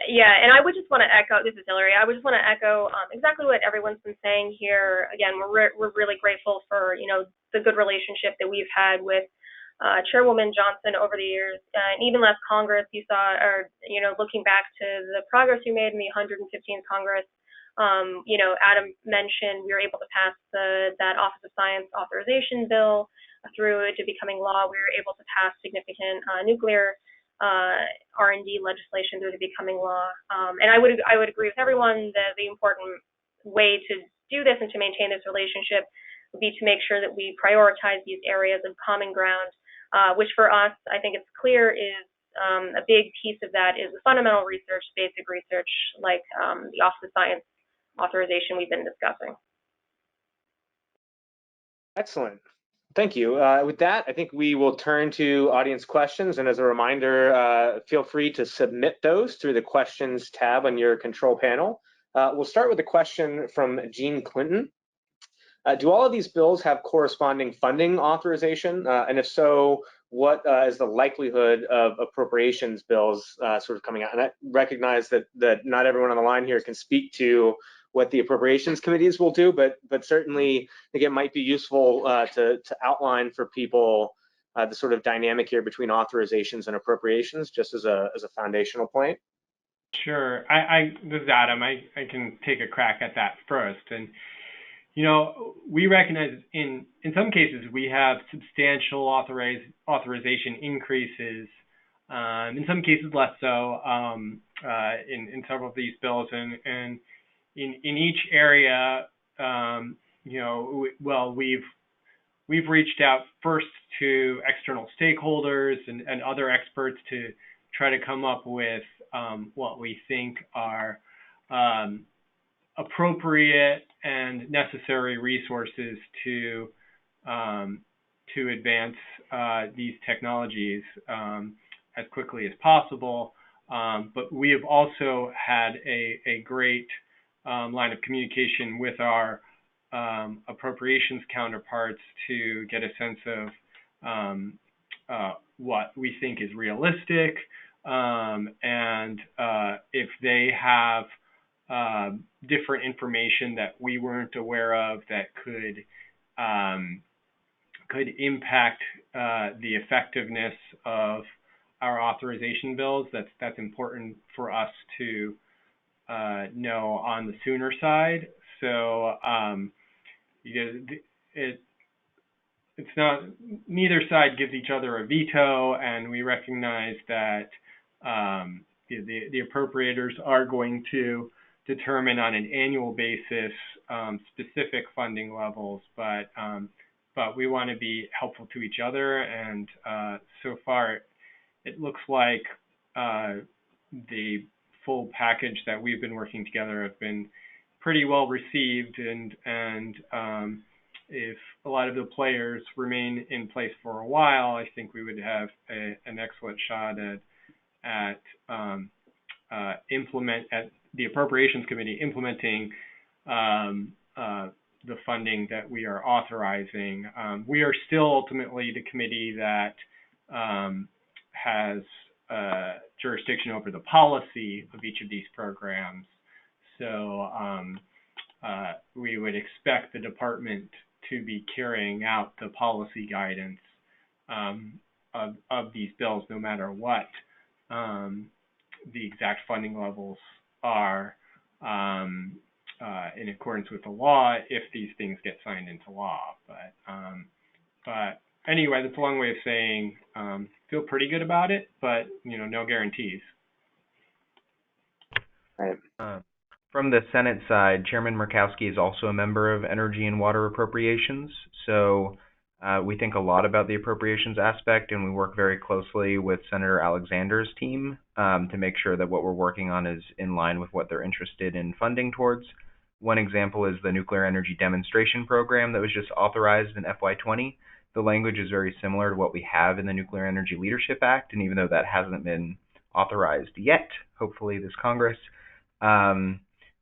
Speaker 5: Yeah, and I would just want to echo, this is Hillary, I would just want to echo exactly what everyone's been saying here. Again, we're really grateful for, the good relationship that we've had with Chairwoman Johnson over the years, and even last Congress, you saw, or looking back to the progress we made in the 115th Congress. Adam mentioned we were able to pass that Office of Science authorization bill through it to becoming law. We were able to pass significant nuclear R&D legislation through to becoming law. And I would agree with everyone that the important way to do this and to maintain this relationship would be to make sure that we prioritize these areas of common ground, which for us, I think it's clear, is a big piece of that is the fundamental research, basic research, like the Office of Science authorization we've been discussing.
Speaker 1: Excellent. Thank you. With that, I think we will turn to audience questions. And as a reminder, feel free to submit those through the questions tab on your control panel. We'll start with a question from Jean Clinton. Do all of these bills have corresponding funding authorization? And if so, what is the likelihood of appropriations bills sort of coming out? And I recognize that not everyone on the line here can speak to what the appropriations committees will do, but certainly I think it might be useful to outline for people the sort of dynamic here between authorizations and appropriations, just as a foundational point.
Speaker 4: Sure. This is Adam. I can take a crack at that first. And we recognize in some cases we have substantial authorization increases. In some cases less so. In several of these bills, and in each area, we've reached out first to external stakeholders and other experts to try to come up with what we think are appropriate and necessary resources to advance these technologies as quickly as possible. But we have also had a great line of communication with our appropriations counterparts to get a sense of what we think is realistic, and if they have different information that we weren't aware of that could impact the effectiveness of our authorization bills. That's important for us to know on the sooner side. So it's not, neither side gives each other a veto, and we recognize that the appropriators are going to determine on an annual basis specific funding levels, but we want to be helpful to each other, and so far it looks like the full package that we've been working together have been pretty well received, and if a lot of the players remain in place for a while, I think we would have an excellent shot at the Appropriations Committee implementing the funding that we are authorizing. We are still ultimately the committee that has jurisdiction over the policy of each of these programs. So we would expect the department to be carrying out the policy guidance of these bills, no matter what the exact funding levels are in accordance with the law, if these things get signed into law. But anyway, that's a long way of saying feel pretty good about it, but no guarantees.
Speaker 1: Right.
Speaker 2: From the Senate side, Chairman Murkowski is also a member of Energy and Water Appropriations, so we think a lot about the appropriations aspect, and we work very closely with Senator Alexander's team to make sure that what we're working on is in line with what they're interested in funding towards. One example is the Nuclear Energy Demonstration Program that was just authorized in FY20. The language is very similar to what we have in the Nuclear Energy Leadership Act, and even though that hasn't been authorized yet, hopefully this Congress,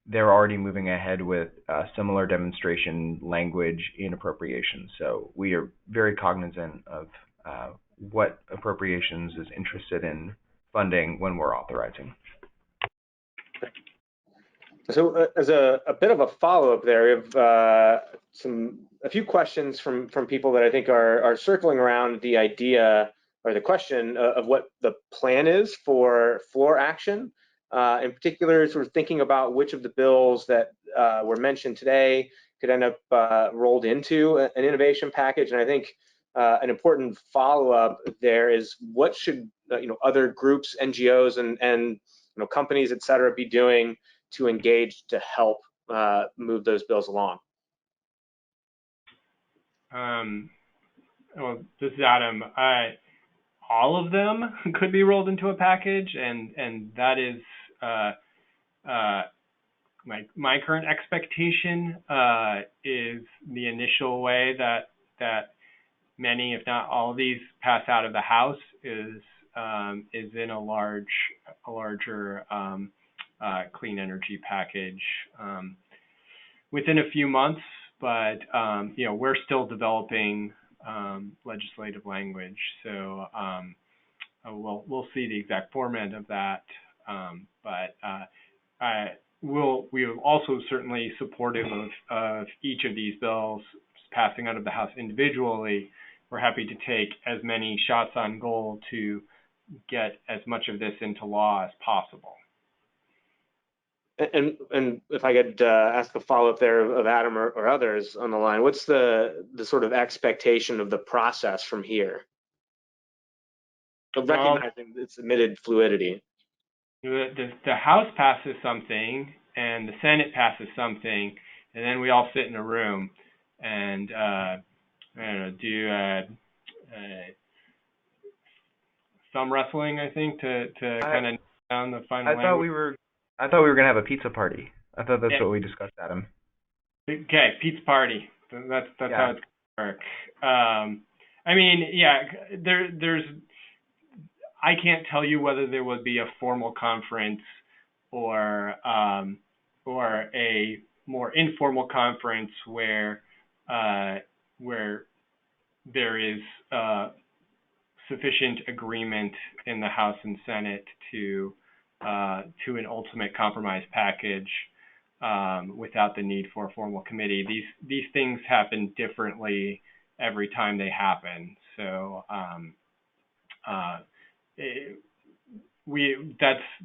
Speaker 2: they're already moving ahead with similar demonstration language in appropriations. So we are very cognizant of what appropriations is interested in funding when we're authorizing.
Speaker 1: So as a bit of a follow-up there, we have a few questions from people that I think are circling around the idea or the question of what the plan is for floor action. In particular, sort of thinking about which of the bills that were mentioned today could end up rolled into an innovation package. And I think an important follow-up there is what should other groups, NGOs, and companies, et cetera, be doing to engage to help move those bills along?
Speaker 4: Well, this is Adam. All of them could be rolled into a package, and that is my current expectation is the initial way that many, if not all of these, pass out of the House is in a larger clean energy package within a few months, but we're still developing legislative language, so we'll see the exact format of that, but we're also certainly supportive of each of these bills passing out of the House individually. We're happy to take as many shots on goal to get as much of this into law as possible.
Speaker 1: And if I could ask a follow-up there of Adam or others on the line, what's the sort of expectation of the process from here? Of recognizing its admitted fluidity.
Speaker 4: The House passes something and the Senate passes something, and then we all sit in a room and do thumb wrestling, I think, to kind of down the final language.
Speaker 2: I thought we were gonna have a pizza party. I thought that's what we discussed, Adam.
Speaker 4: Okay, pizza party. That's how it's gonna work. I mean, there's. I can't tell you whether there would be a formal conference or a more informal conference where there is sufficient agreement in the House and Senate to an ultimate compromise package without the need for a formal committee. These things happen differently every time they happen. So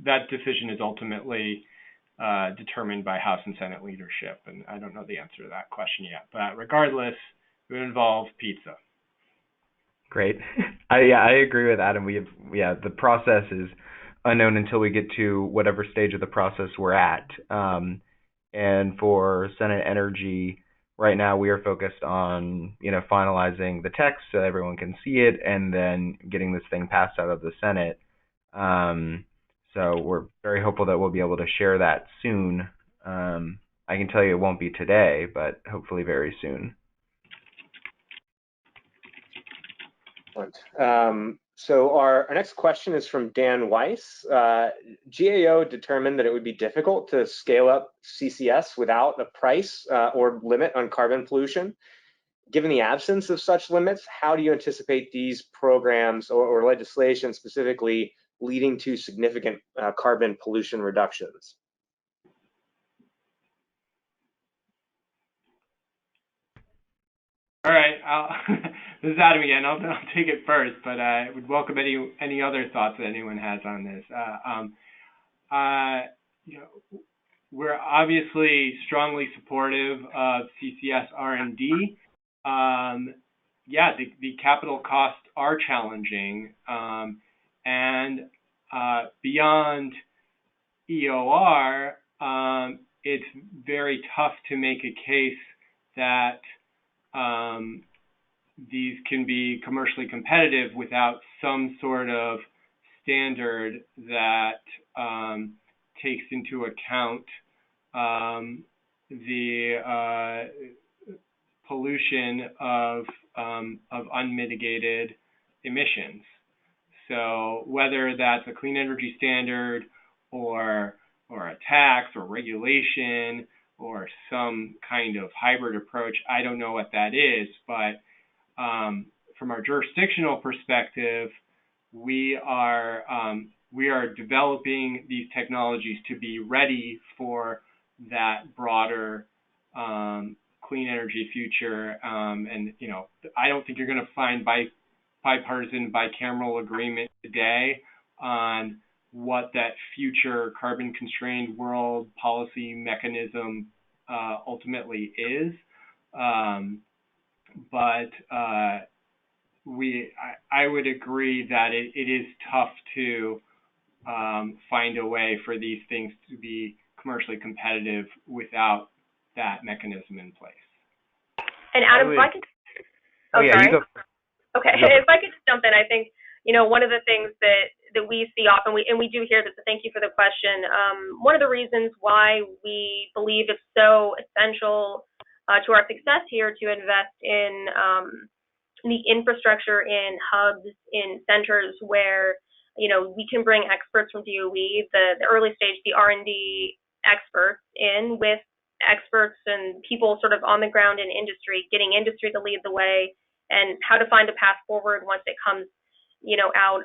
Speaker 4: that decision is ultimately determined by House and Senate leadership, and I don't know the answer to that question yet. But regardless, it would involve pizza.
Speaker 2: Great. I agree with Adam. The process is unknown until we get to whatever stage of the process we're at. And for Senate Energy, right now we are focused on finalizing the text so everyone can see it, and then getting this thing passed out of the Senate. So we're very hopeful that we'll be able to share that soon. I can tell you it won't be today, but hopefully very soon.
Speaker 1: So our next question is from Dan Weiss. GAO determined that it would be difficult to scale up CCS without a price or limit on carbon pollution. Given the absence of such limits, how do you anticipate these programs or legislation specifically leading to significant carbon pollution reductions?
Speaker 4: All right, this is Adam again. I'll take it first, but I would welcome any other thoughts that anyone has on this. We're obviously strongly supportive of CCS R&D. The capital costs are challenging, and beyond EOR, it's very tough to make a case that these can be commercially competitive without some sort of standard that takes into account the pollution of unmitigated emissions. So whether that's a clean energy standard or a tax or regulation or some kind of hybrid approach, I don't know what that is, but from our jurisdictional perspective, we are developing these technologies to be ready for that broader clean energy future. And I don't think you're going to find bipartisan, bicameral agreement today on what that future carbon-constrained world policy mechanism ultimately is. But I would agree that it is tough to find a way for these things to be commercially competitive without that mechanism in place.
Speaker 5: And Adam, if I could, sorry.
Speaker 2: You go.
Speaker 5: Okay, if I could jump in, I think one of the things that we see often, we do hear this. So thank you for the question. One of the reasons why we believe it's so essential to our success here to invest in the infrastructure, in hubs, in centers where we can bring experts from DOE, the early stage, the R&D experts in with experts and people sort of on the ground in industry, getting industry to lead the way, and how to find a path forward once it comes, out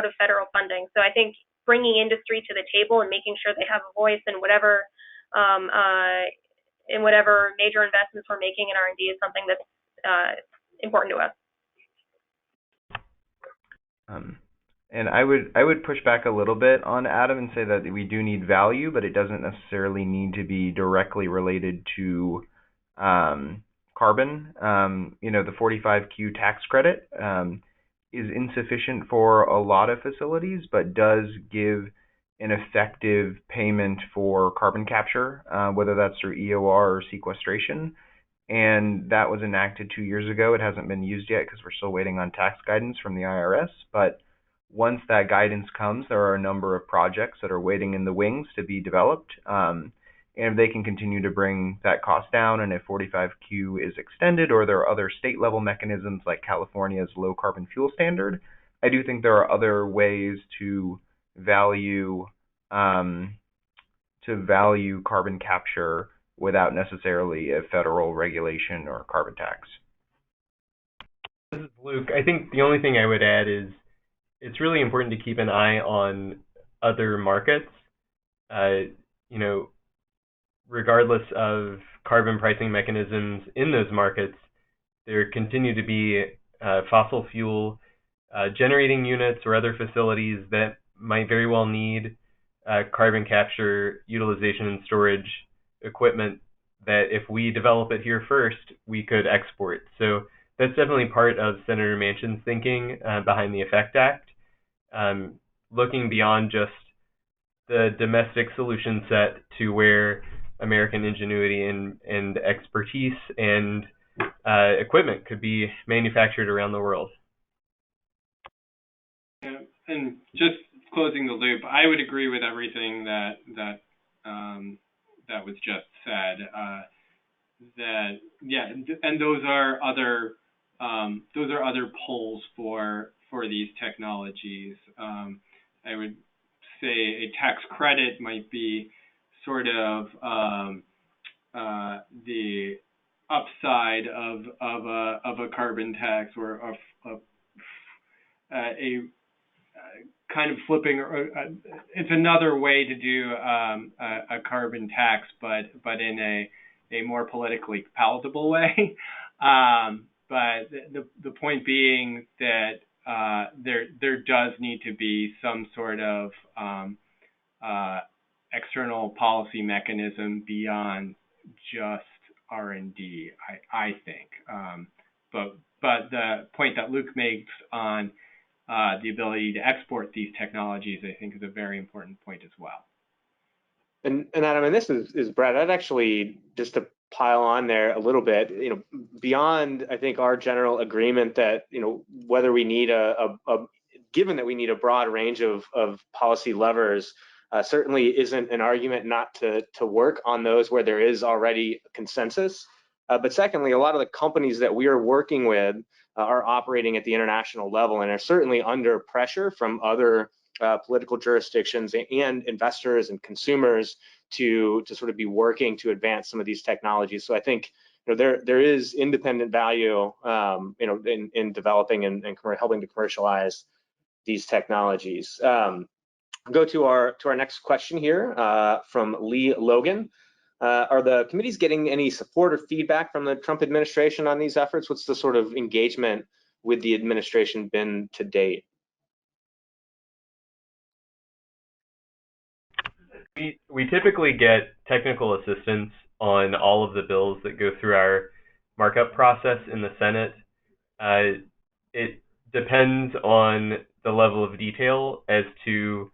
Speaker 5: of federal funding. So I think bringing industry to the table and making sure they have a voice in whatever major investments we're making in R&D is something that's important to us.
Speaker 2: And I would push back a little bit on Adam and say that we do need value, but it doesn't necessarily need to be directly related to carbon. The 45Q tax credit is insufficient for a lot of facilities, but does give an effective payment for carbon capture, whether that's through EOR or sequestration. And that was enacted 2 years ago. It hasn't been used yet because we're still waiting on tax guidance from the IRS. But once that guidance comes, there are a number of projects that are waiting in the wings to be developed. And if they can continue to bring that cost down, and if 45Q is extended, or there are other state level mechanisms like California's low carbon fuel standard, I do think there are other ways to value carbon capture without necessarily a federal regulation or carbon tax.
Speaker 3: This is Luke. I think the only thing I would add is it's really important to keep an eye on other markets. Regardless of carbon pricing mechanisms in those markets, there continue to be fossil fuel generating units or other facilities that might very well need carbon capture, utilization, and storage equipment that if we develop it here first, we could export. So that's definitely part of Senator Manchin's thinking behind the EFFECT Act, looking beyond just the domestic solution set to where American ingenuity and expertise and equipment could be manufactured around the world.
Speaker 4: Yeah, and just closing the loop, I would agree with everything that was just said. And those are other polls for these technologies. I would say a tax credit might be sort of the upside of a carbon tax, or a kind of flipping. It's another way to do a carbon tax, but in a more politically palatable way. But the point being that there does need to be some sort of external policy mechanism beyond just R&D, I think. But the point that Luke makes on the ability to export these technologies, I think, is a very important point as well.
Speaker 1: And Adam, and this is Brad, I'd actually, just to pile on there a little bit, beyond, I think, our general agreement that, whether we need given that we need a broad range of policy levers, certainly isn't an argument not to work on those where there is already a consensus. But secondly, a lot of the companies that we are working with are operating at the international level and are certainly under pressure from other political jurisdictions and investors and consumers to sort of be working to advance some of these technologies. So I think there is independent value in developing and helping to commercialize these technologies. Go to our next question here from Lee Logan. Are the committees getting any support or feedback from the Trump administration on these efforts? What's the sort of engagement with the administration been to date?
Speaker 3: We typically get technical assistance on all of the bills that go through our markup process in the Senate. It depends on the level of detail as to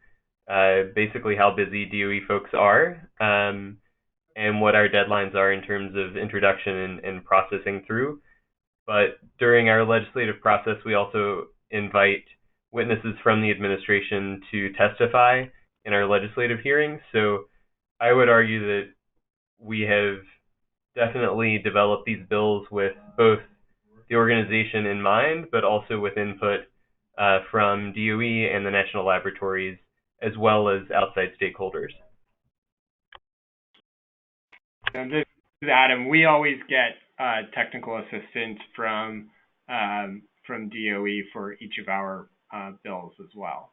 Speaker 3: basically how busy DOE folks are and what our deadlines are in terms of introduction and processing through. But during our legislative process, we also invite witnesses from the administration to testify in our legislative hearings. So I would argue that we have definitely developed these bills with both the organization in mind, but also with input from DOE and the national laboratories, as well as outside stakeholders.
Speaker 4: This is Adam. We always get technical assistance from DOE for each of our bills as well.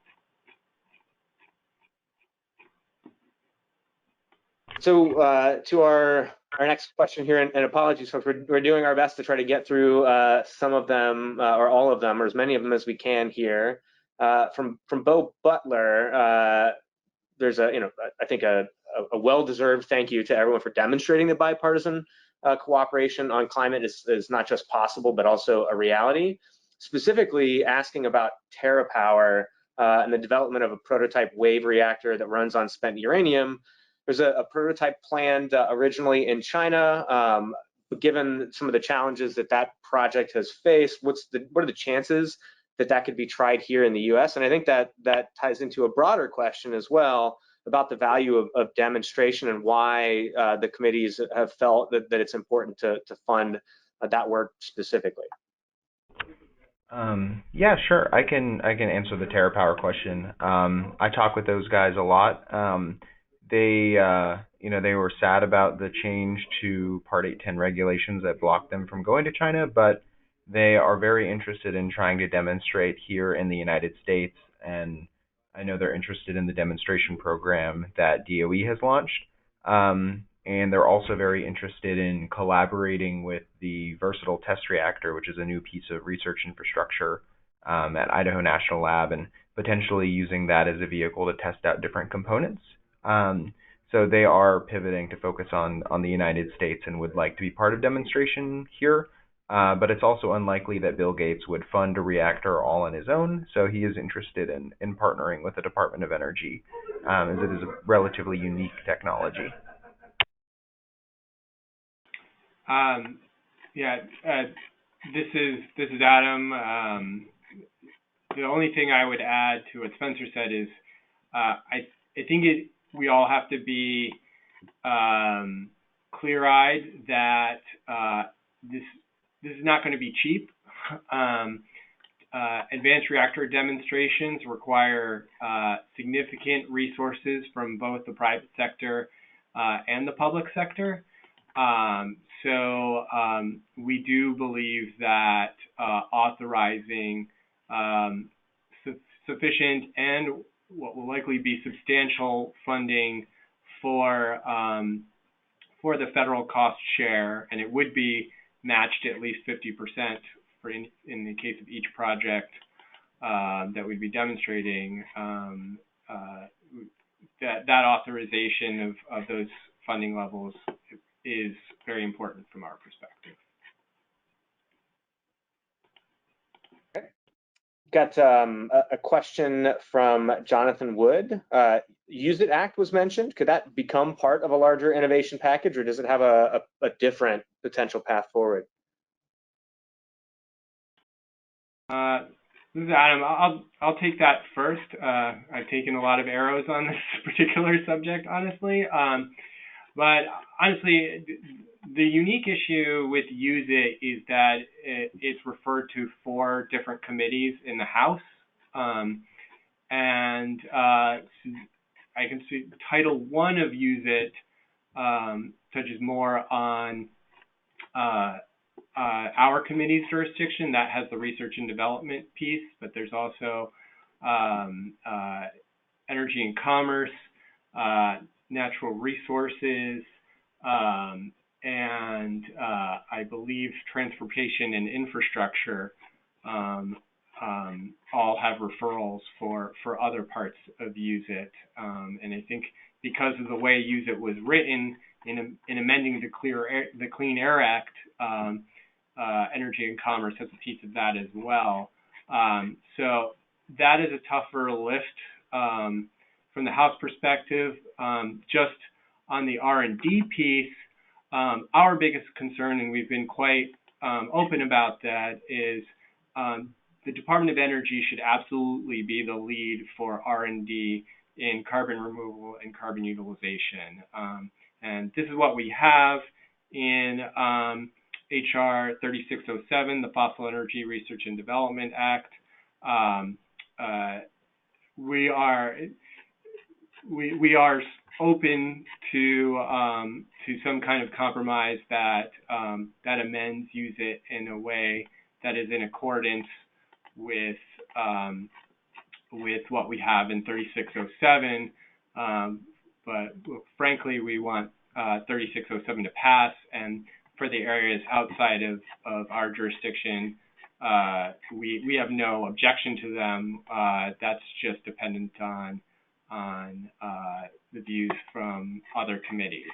Speaker 1: So to our next question here, and apologies folks, we're doing our best to try to get through some of them or all of them or as many of them as we can here. From Bo Butler, there's I think a well-deserved thank you to everyone for demonstrating that bipartisan cooperation on climate is not just possible but also a reality. Specifically asking about TerraPower and the development of a prototype wave reactor that runs on spent uranium. There's a prototype planned originally in China. Given some of the challenges that project has faced, what are the chances that could be tried here in the U.S.? And I think that ties into a broader question as well about the value of demonstration and why the committees have felt that it's important to fund that work specifically.
Speaker 2: Yeah, sure. I can answer the TerraPower question. I talk with those guys a lot. They were sad about the change to Part 810 regulations that blocked them from going to China, but they are very interested in trying to demonstrate here in the United States, and I know they're interested in the demonstration program that DOE has launched. And they're also very interested in collaborating with the Versatile Test Reactor, which is a new piece of research infrastructure at Idaho National Lab, and potentially using that as a vehicle to test out different components. So they are pivoting to focus on the United States and would like to be part of demonstration here. But it's also unlikely that Bill Gates would fund a reactor all on his own, so he is interested in partnering with the Department of Energy, as it is a relatively unique technology.
Speaker 4: This is Adam. The only thing I would add to what Spencer said is I think we all have to be clear-eyed that this is not going to be cheap. Advanced reactor demonstrations require significant resources from both the private sector and the public sector. So we do believe that authorizing sufficient and what will likely be substantial funding for the federal cost share, and it would be matched at least 50% in the case of each project that we'd be demonstrating. That authorization of those funding levels is very important from our perspective.
Speaker 1: Okay. Got a question from Jonathan Wood. Use It Act was mentioned. Could that become part of a larger innovation package, or does it have a different potential path forward?
Speaker 4: This is Adam. I'll take that first. I've taken a lot of arrows on this particular subject, honestly. But honestly, the unique issue with Use It is that it's referred to 4 different committees in the House. And I can see Title 1 of Use It touches more on our committee's jurisdiction. That has the research and development piece, but there's also energy and commerce, natural resources, and I believe transportation and infrastructure all have referrals for other parts of Use It. And I think because of the way Use It was written in amending the Clean Air Act, energy and commerce has a piece of that as well. So that is a tougher lift from the House perspective. Just on the R&D piece, our biggest concern, and we've been quite open about that, is the Department of Energy should absolutely be the lead for R&D in carbon removal and carbon utilization. And this is what we have in HR 3607, the Fossil Energy Research and Development Act. We are open to some kind of compromise that amends Use It in a way that is in accordance with what we have in 3607. But frankly, we want 3607 to pass, and for the areas outside of our jurisdiction, we have no objection to them. That's just dependent on the views from other committees.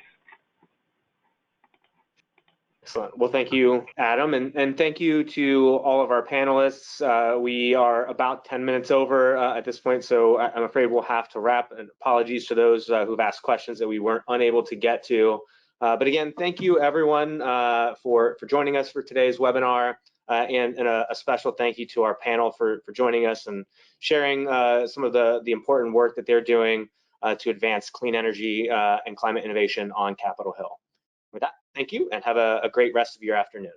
Speaker 1: Excellent. Well, thank you, Adam, and thank you to all of our panelists. We are about 10 minutes over at this point, so I'm afraid we'll have to wrap. And apologies to those who've asked questions that we weren't unable to get to. But again, thank you everyone for joining us for today's webinar, and a special thank you to our panel for joining us and sharing some of the important work that they're doing to advance clean energy and climate innovation on Capitol Hill. With that, thank you, and have a great rest of your afternoon.